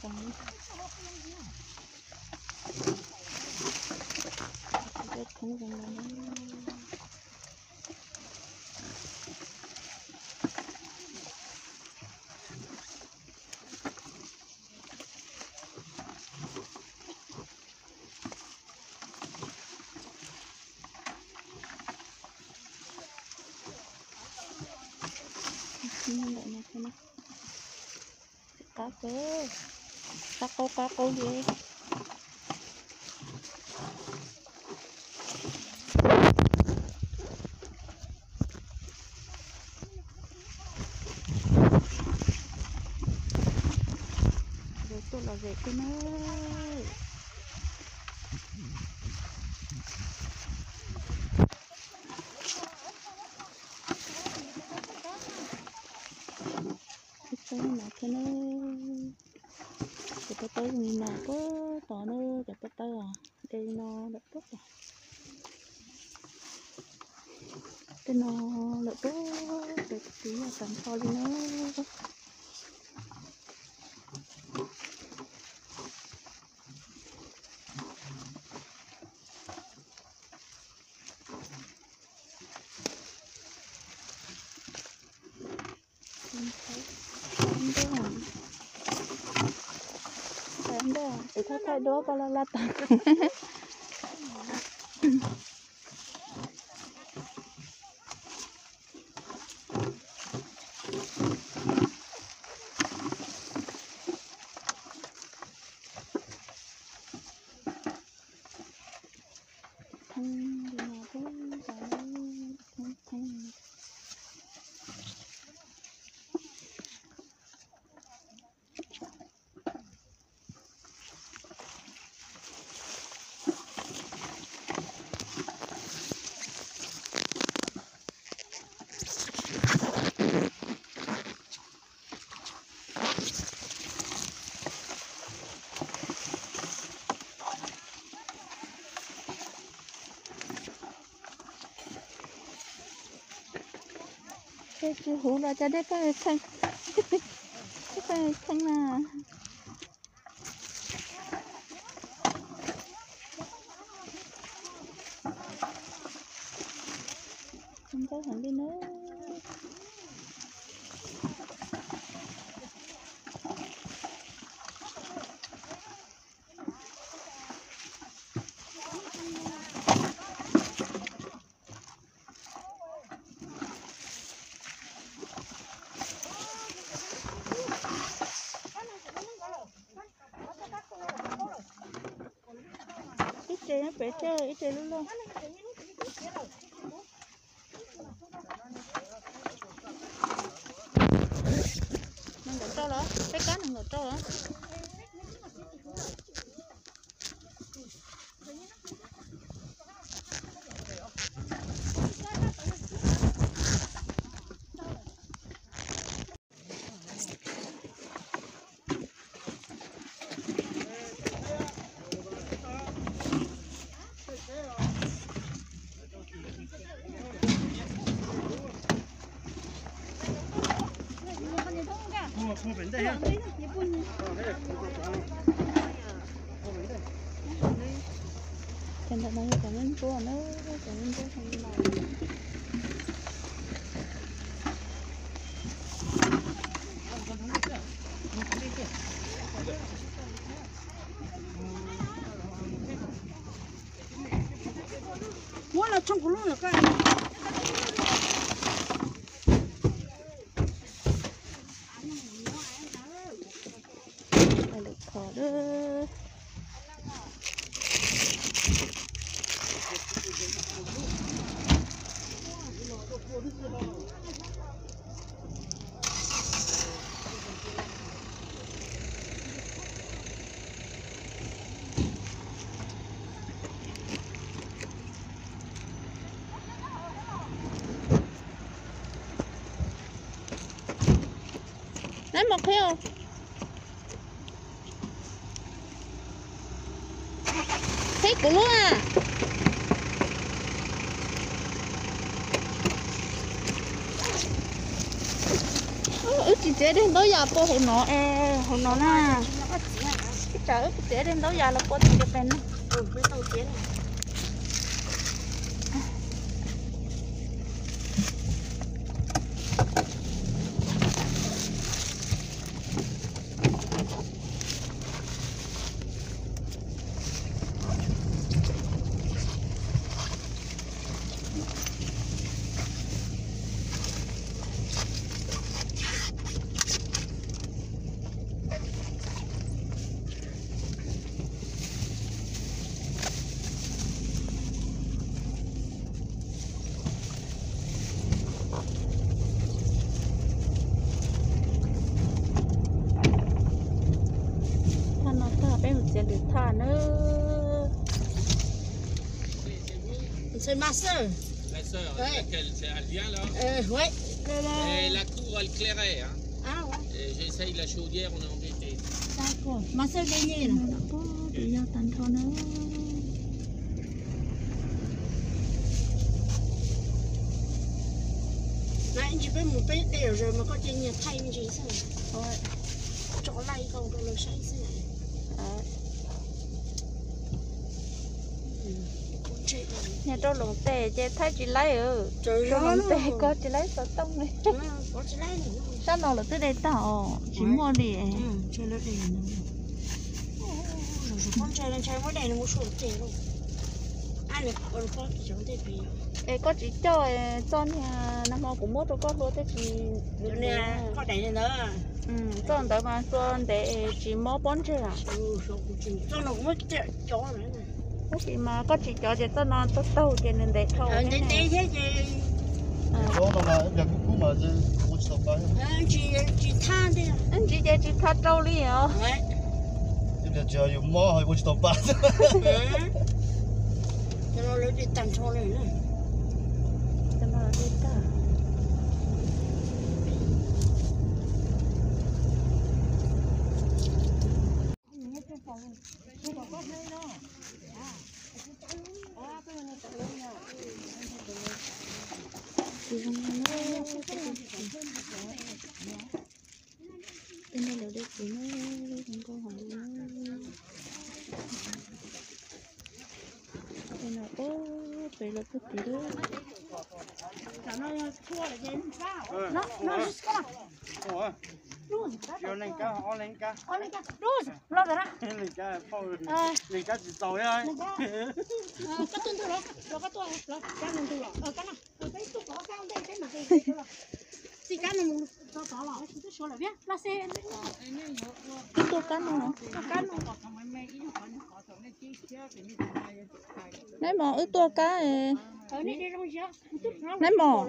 dòng không dòng là cá câu gì rồi tôi là về cái nơi cái nào cái nơi cái tay mình nào có tỏ nữa cái tay à đây nó đỡ tốt rồi cái nó đỡ tốt được tí là cần cho lên nữa để thay đó ba la tặng cái hũ là cho đấy cái thanh là không có hẳn đi nữa nó phải chơi ít chơi luôn luôn nó ngồi trâu đó cái cá nó ngồi trâu đó Trên đó nó có những cô nó có những cô không nào mua là trong luôn là cái khó đó lấy một theo thấy của luôn à chị chế đến tới giờ cô hồn nó nè chở cái tía đến đâu giờ là có tiền bên nó. Mấy tàu tiến này. Được thả nữa. C'est ma soeur. La sœur, Ouais. laquelle elle vient là Ouais. Et la cour, elle clairait. Hein. Ah ouais. Et j'essaye la chaudière, on est embêté. D'accord. Ma soeur gagnée là. Nó có tự do tàn thôi nữa. Nãy chị biết một bé đều rồi mà có trên nhà thay như chị sao? Thôi. Chỗ này còn có lối xây thế này. Nhà trâu lồng tè chị thấy chị lấy Trời trâu ơi lồng tè có chị lấy sợi tông này. có chị lấy nữa. Sao nó là tới đây tao chỉ mua đi. Chơi lớp này nữa. Rồi con chơi lên chơi mỗi ngày nó mua sổ tiền luôn. Ai được còn có cái chỗ đây vì. Ê có chị cho nhà năm họ cũng mua cho con luôn thế chị. Chỗ này có đẩy lên nữa. Cho tới mà cho để chị mua bón chơi à. Cho nó cũng mất chỗ nữa. Thì mà có chị cho chị cho nó tốt tàu cho nên để thầu Đến đây thế chị. Đó là nhà cũ mà chứ không có bay. Chị than đi. Anh chị thắt trâu đi hả? Đấy. Nhưng mà chờ dùng mò hay có bay. Cho nó lấy đi tầm cho này nữa. Cho nó đi cả. Tên này là được của nó không có hỏi nó. Tên nào có phải là cái gì đó. Nó Ủa? Chiều lên cá, họ lên cá. lo rồi đó. Lên cá, lên cá chỉ tàu ấy. Cái tuần thôi rồi cái tuần rồi cái tuần thôi rồi cái nào cái tuần có cao đây cái mà thì cái này mình có là cái số là biết là xe Cái tô cá nó. cái nó Nãy mò ướt tô cá này. ở đây đâu chứ Nãy mò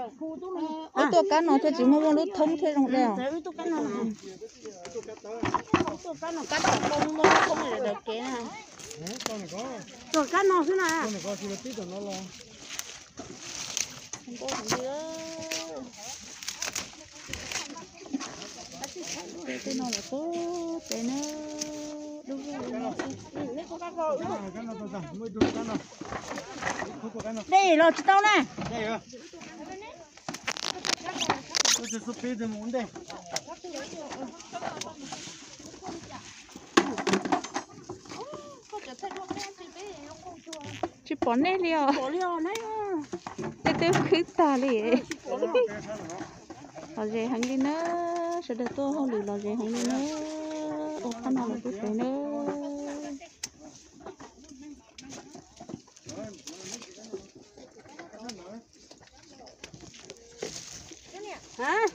ướt tô cá nó thì chỉ mua lúa thông thế rồi đấy. đấy tôi cái nào Tô cá nó cá không mua không để được cái này. Con này có. rồi cái nào thế này Con này có thì là tí rồi nó lo. Không có gì nữa. Cái nó là tốt, cái nó đúng rồi. Cái nào to ra, mới được cái nào. đây rồi chị tao này Đây à. Tôi sẽ sắp phê thì muốn đây. Chị bỏ nè liều. bỏ liều này Tôi cứ tà lì. Là gì hàng đi nữa, sẽ được tôi không được là gì hàng đi nữa. Ô con nào là tôi phải nữa. hả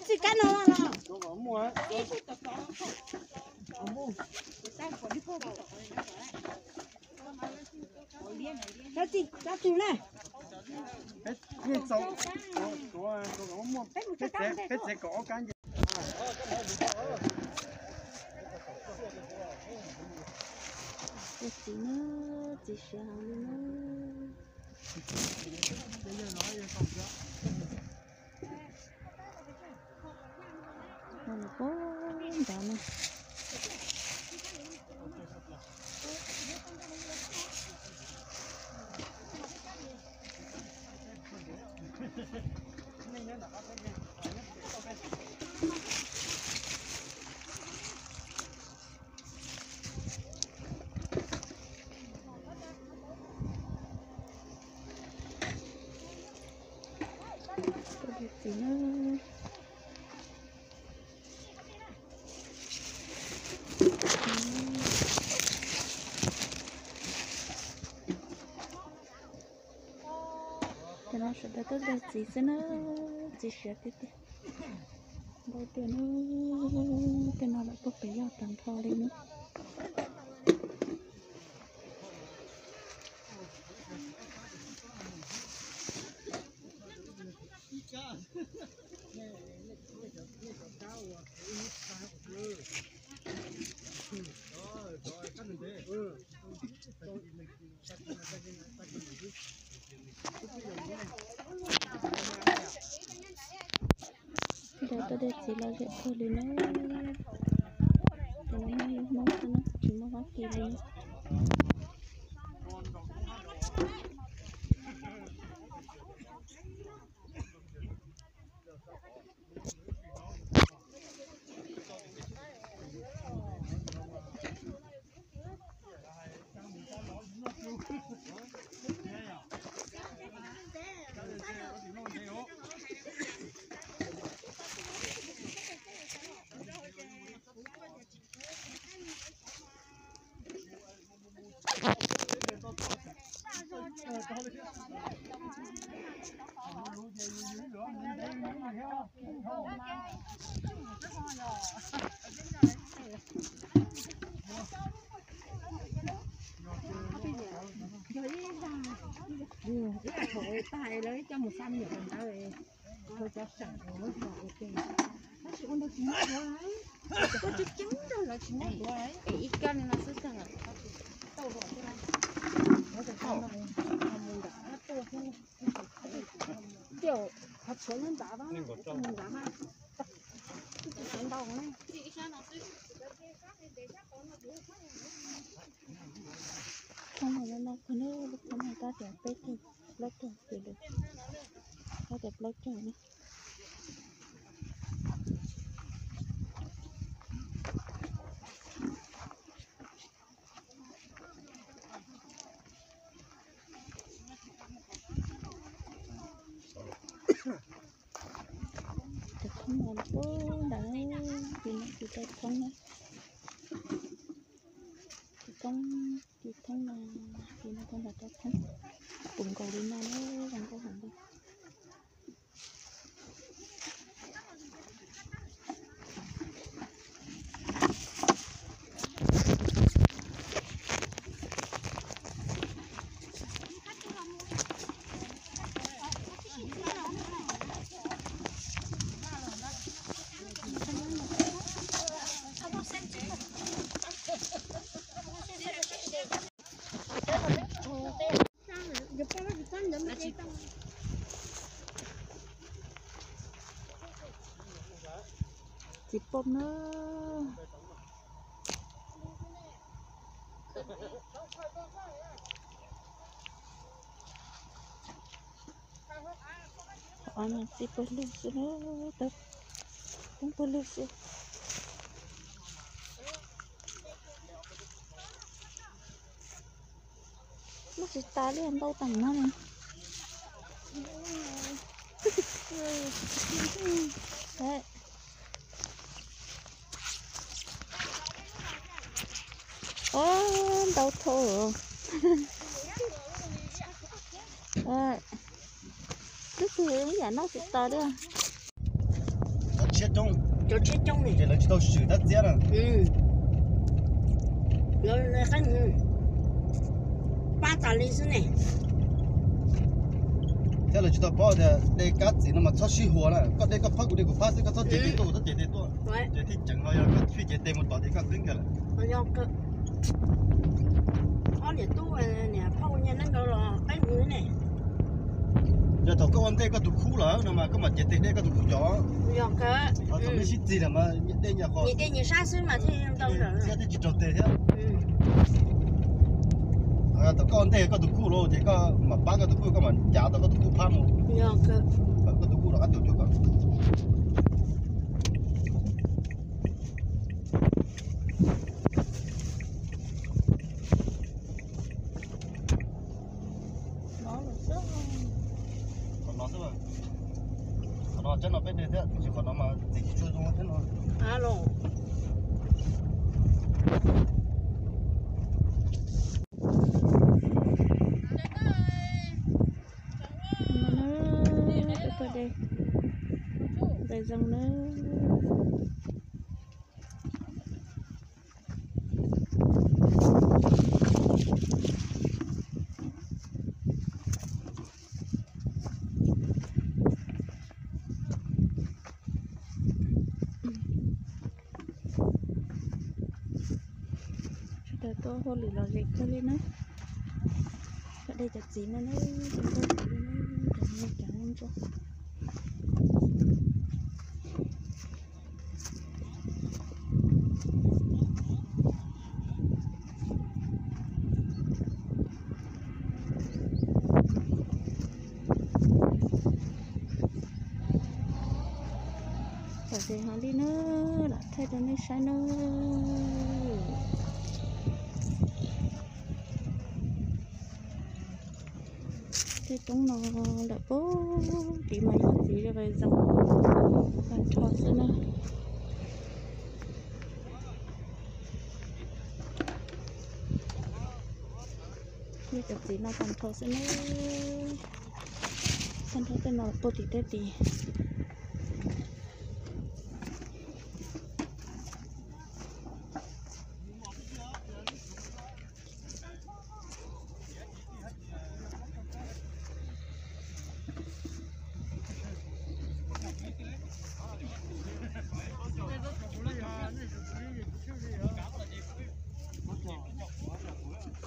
chị cái nào là Tôi có mua á. cho chị này Hết sâu. Có mua. Hết sẽ có cái gì. Chị nữa, chị sẽ hàng nữa. Còn có đó nè. Tôi đẹp gì nữa. Cho nó sẽ đã tốt đẹp gì sẽ nó chỉ sẽ tiếp tiếp. Đây cái nó lại có cái giọt tàn thò đi nữa. Đây tôi đây chỉ là dạy thôi đi nó chỉ nó hóa kỳ lên. Thôi tài lấy cho một xăm nhiều phần đó rồi thôi cho sẵn rồi ok nó chỉ con được chín quá ấy có chút trứng rồi là chín quá ấy ít cân là sẽ sẵn rồi tàu rồi thế này nó sẽ không rồi mình đã to hơn kiểu thật số lên giá đó mình giá mà cái đầu này Không mà nó có nước lúc đó người ta đẹp bếp thì lót rồi thì được. Nó đẹp lót rồi nữa. Được không mà nó đã vì nó chỉ tay không nữa. Thì thông là thì nó không là tay không. Cùng cầu đi nào nó bằng câu hẳn đâu. Chị bông nữa. Ana si polisi nữa tập không polisi. Nó chỉ ta đi ăn đâu tầm nó này. Đấy. Đâu thô. Đấy. Cái gì vậy nó chỉ ta đi. chết trong cho chết trong này để là tao xử đất dễ rồi rồi là cái ba tà lý này thế là chúng ta bỏ để cá gì nó mà cho xí hồ là có đây có phát của đây có phát sẽ có cho chế to cho chế to chế thì chẳng nói là phi chế tiền một tỏi thì có tính cả là nó do cơ ở địa tu nè phao nhà nó đâu là cái mũi này giờ tao có ăn đây có tụ khu là nó mà có mà chế tiền đây có tụ khu gió do cơ tao mới xí gì là mà đây nhà kho你对你杀死嘛听到人现在就找对了tao có ăn đây có tụ khu rồi thì có mà ba cái tụ khu có mà giá tao có tụ khu pham rồi do cơ có tụ khu là ăn được chưa con nó là sớm còn nó sao đó chân nó bên đây thế chỉ còn nó mà chỉ chui xuống thế nó alo nó đây đây dòng nó tôi hồ lì lò rệt cho lên nó ở đây chặt gì nó chúng tôi chẳng cho rồi họ đi nữa là thay cho nó sai nữa cái trống nó đã có chỉ mà có gì rồi dòng bàn trò xưa nữa như cái gì nó bàn trò xưa nữa bàn trò tên nó bột tí tết tí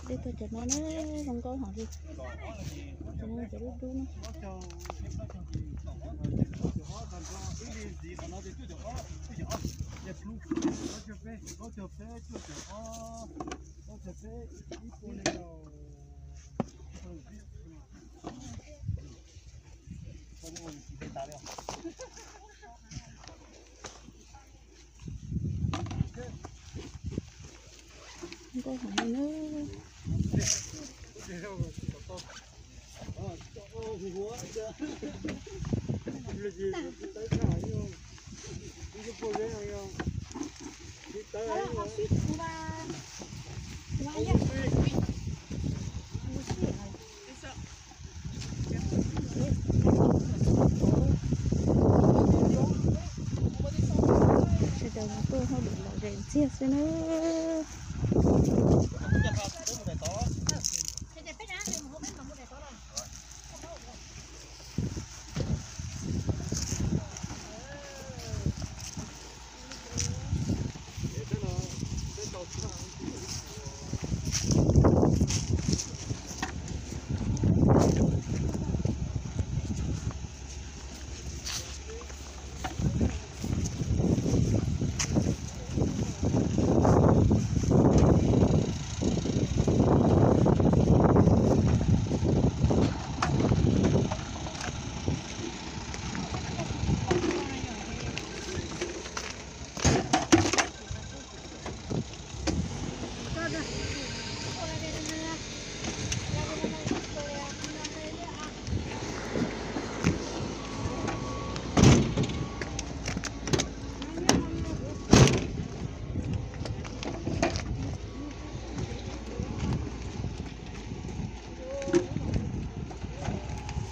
đi tôi chặt nó không có họ đi cho nó chỉ đút nó không có họ nữa tôi không được lại rèn chia xí nữa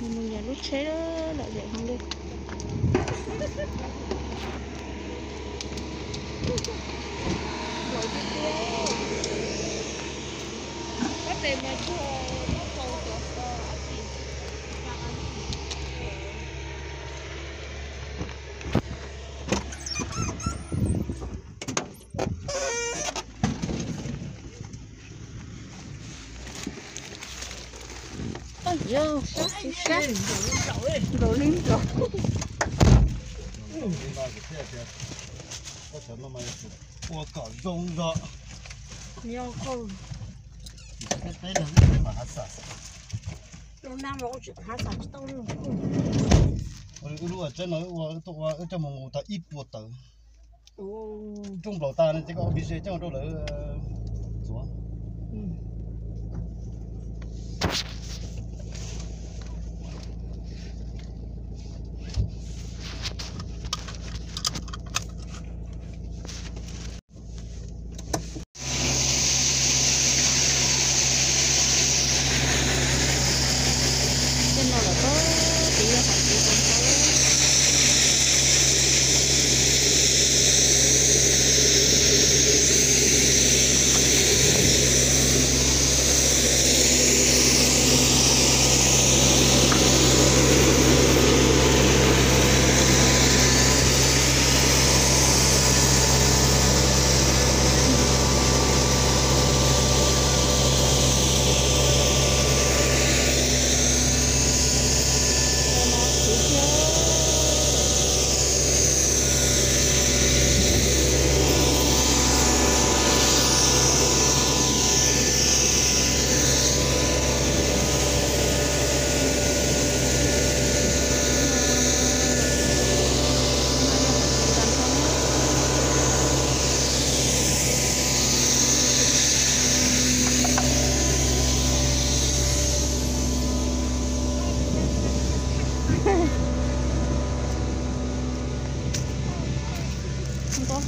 mình nhà lúc chế đó lại dậy không đi có tiền mà vô sát đồ liếm rồi我搞中了， nhiều không 这杯的把它洒。 lúc nào mà cũng hả sạch tao luôn 如果真的我这么我他一波头， ồ 中不了大呢，这个必须这样做了做。 Hãy subscribe cho kênh Ghiền Mì Gõ để không bỏ lỡ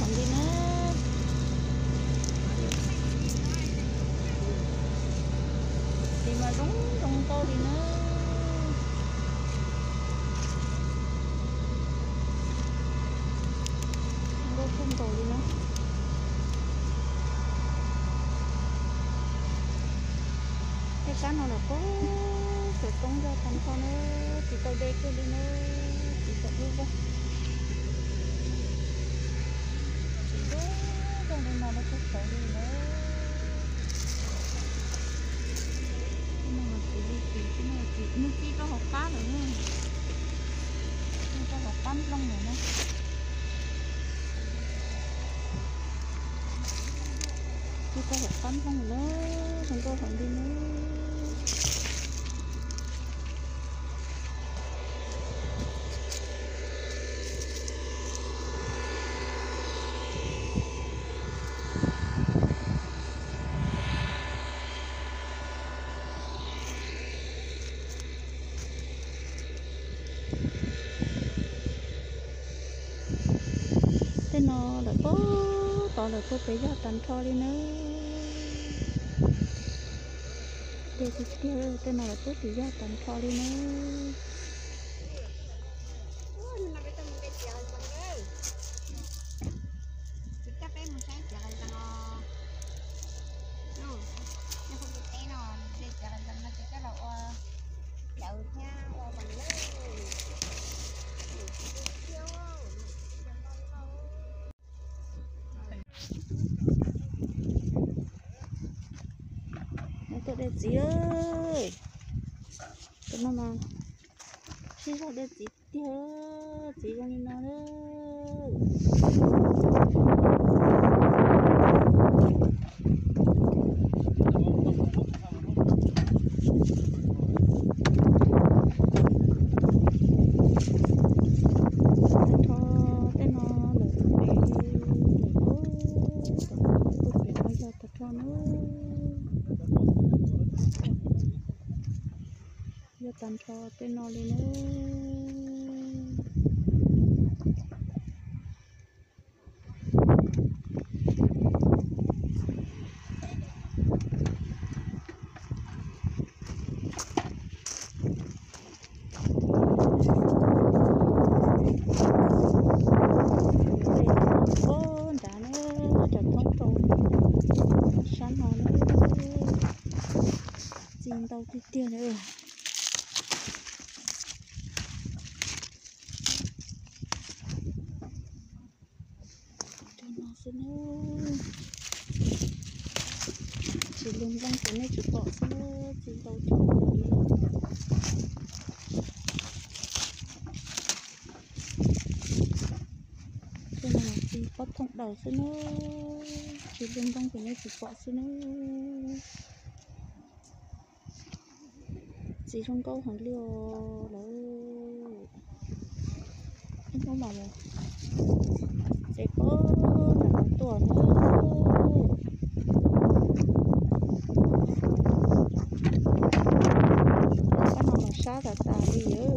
không đi nữa thì mà đúng trong câu đi nữa không cầu đi nữa cái cá nào là có phải tung ra thành con nữa thì tôi đây cứ đi nữa thì tôi đi ra trong đây nào nó có cầu đi nữa cái này là cái này chỉ có học cá rồi nữa có học cá lông rồi nữa chỉ có học cá lông nữa không có không đi nữa thế nó là có tỏ là có phải ra tận cho đi nữa để thì kia thế nào là có phải ra tận cho đi nữa tôi để gì ơi tôi nó mà khi ra để gì tiêu gì cho nên nó đấy tạm cho tên nó lên nữa đâu thì tiền nữa cho nó xin ơi chỉ lùng răng cái này chỉ bỏ xin ơi chỉ đâu cho cái này chỉ bắt thông đầu xin ơi chỉ lùng răng cái này chỉ bỏ xin ơi chỉ trong câu hỏi liều đấy anh không bảo rồi để có là tuổi nữa cái nào mà sát là ta đi nhớ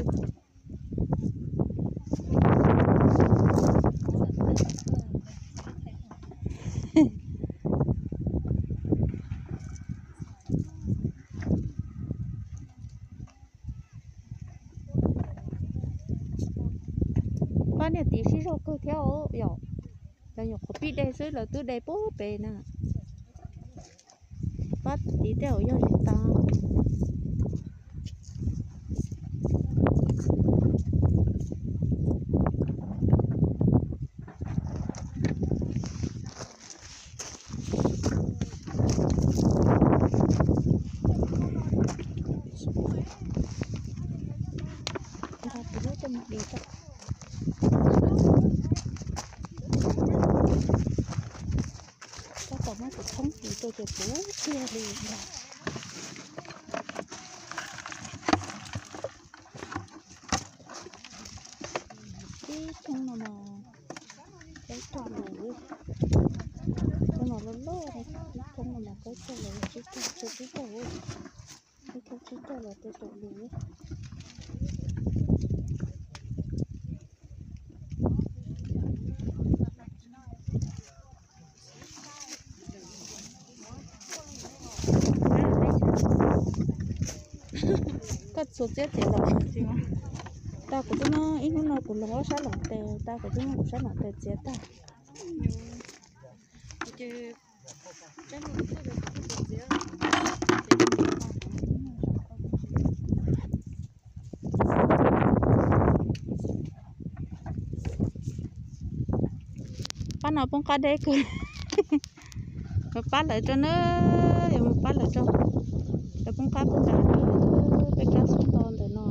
này tí xí rồi cứ theo dạo là nhục có biết đây dưới là từ đây bố bề nè bắt tí theo do gì ta ra tí cho một đi thôi nó cũng không chỉ tôi chỉ bố kia đi là cái trong mà cái trò lũ trong mà lớn lớn này trong mà cái trò lũ cái trò lũ cái trò là cái trò lũ số chết chết lợn chứ mà tao cũng cho nó ít nó cũng nó sát lợn tè tao cũng cho nó cũng sát lợn tè chết ta chứ chắc là cái được chết bắt nào bông cá đê cơ một bắt lại cho nó thì một bắt lại cho để bông cá bông đá nó bé cá xuống đòn để nó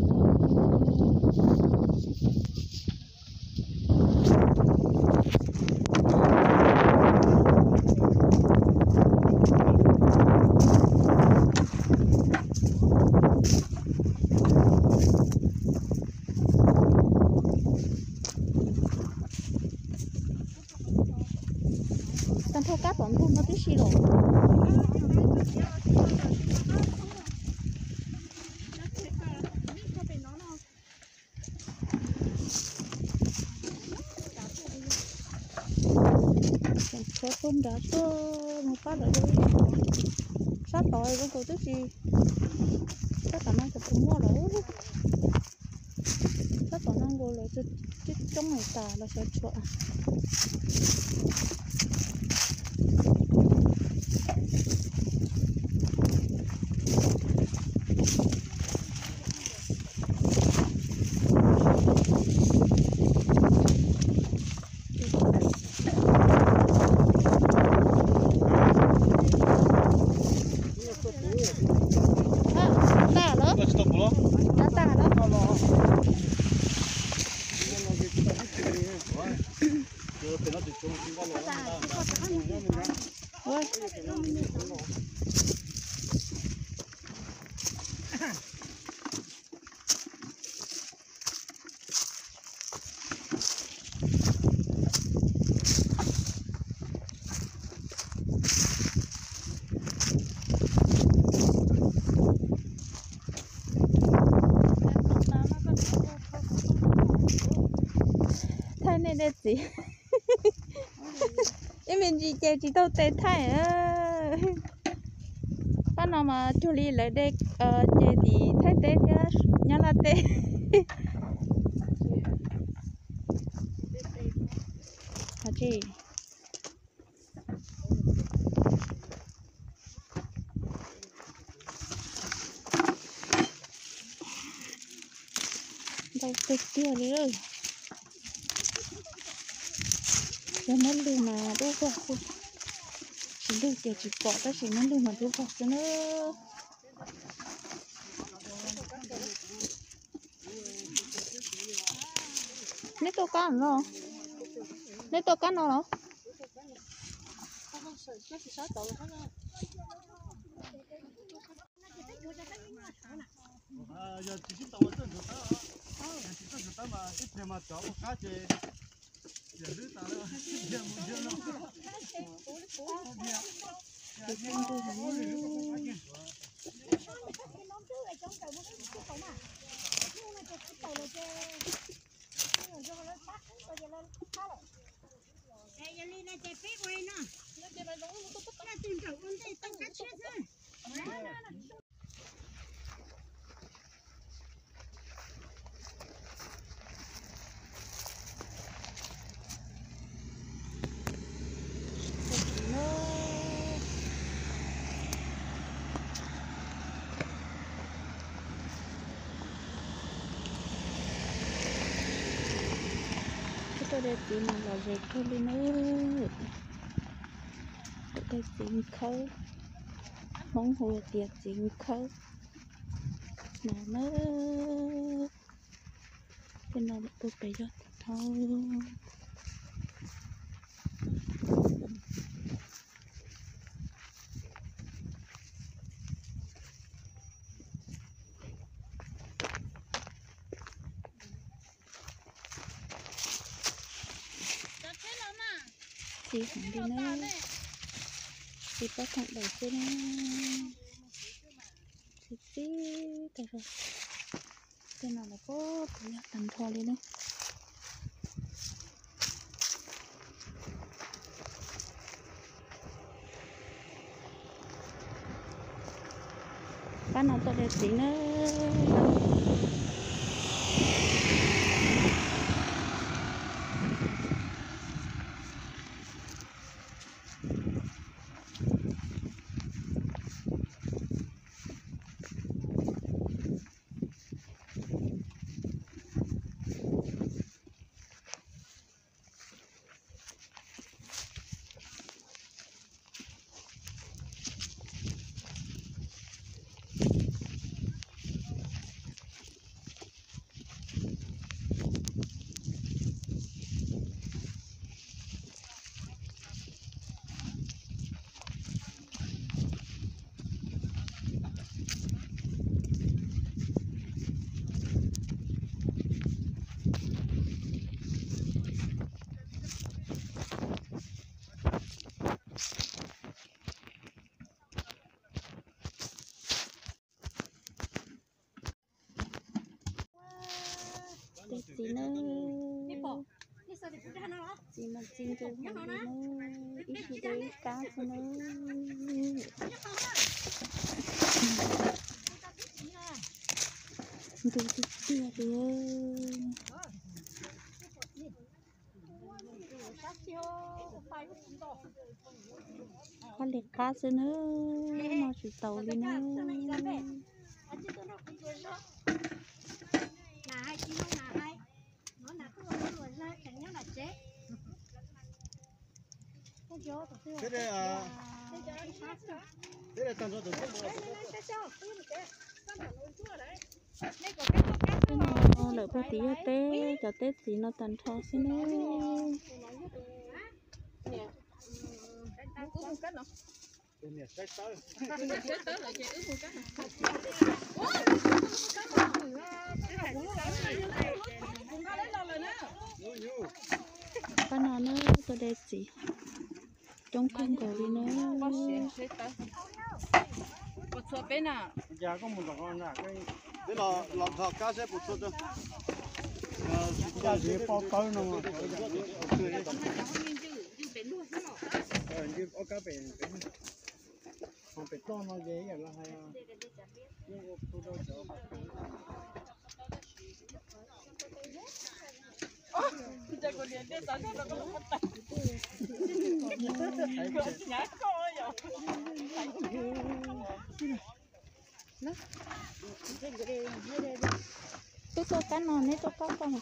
tao thâu cá bỏng thâu nó tí xì rồi có con đã cho một phát ở đây sát rồi con cổ tức gì sát cả năng cũng mua rồi sát cả năng rồi là chứ trong này tà là sẽ chuột thay này đẹp gì em mình chỉ chơi chỉ đâu tệ thay bắt nào mà chú lý lại đây chơi thì thay tệ nhá là tệ hả chị đâu tệ kia đi rồi cho nó luôn mà đu vào chỉ được để chỉ bỏ ra chỉ nó luôn mà đu vào cho nó nét tô cá nó nét tô cá nó giờ chỉ tàu trên chỗ đó chỉ trên chỗ đó mà ít thêm mà chó cá chê giờ đứa ta đó giờ muốn giờ nó tôi để tìm là về thôi đi nữa để tìm khâu mong hồi tiệt tìm khâu mà nó cái nào được tôi phải cho thôi chị không đi nữa chị bắt thằng đầu tiên chị tại rồi cái nào là có tầm thò đi nữa cá nó to đẹp tí nữa. Đẹp tí nữa. Chị mà xin cho đi nữa. Ít gì đấy cá cho nó. Đồ thịt kia kìa. Có liệt cá cho nữa. Nó chỉ tàu đi nữa. Thế đây à? Thế là tao cho được không? Nó lợi bao tí cho Tết thì nó tàn cho xin nữa. Cái nó nữa tôi đẹp gì trong con cầu đi nữa. Một số bên à? Dạ có một con là cái đấy là lọt thọ cá sẽ bút cho. Dạ gì bao câu nó mà. Như ở cá biển. Không phải to nó dễ vậy là hay. Nhưng tôi đâu chở. Giờ còn điện đến sáng nó có một tay. Nhá coi rồi. Tôi cho cá nó nấy cho cá con.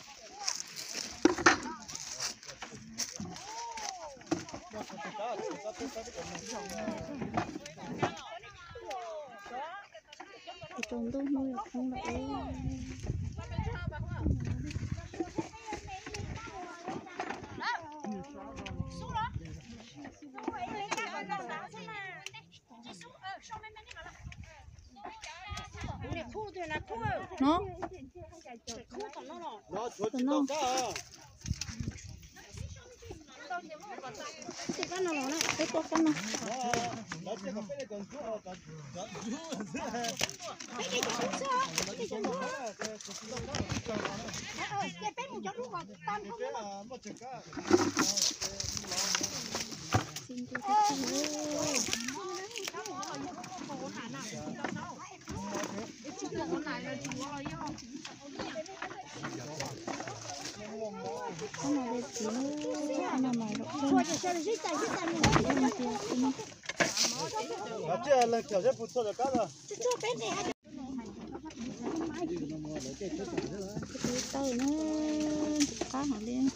Trồng tôi nuôi không lại. Nó Nó chuột nó cá à. cái nó này cái con nó Nó chỉ có cái con chuột con xin tôi con này đẹp gì nữa, con này mày nó nó chưa là kiểu rất bút cho cá rồi. tới nó cá hả liên.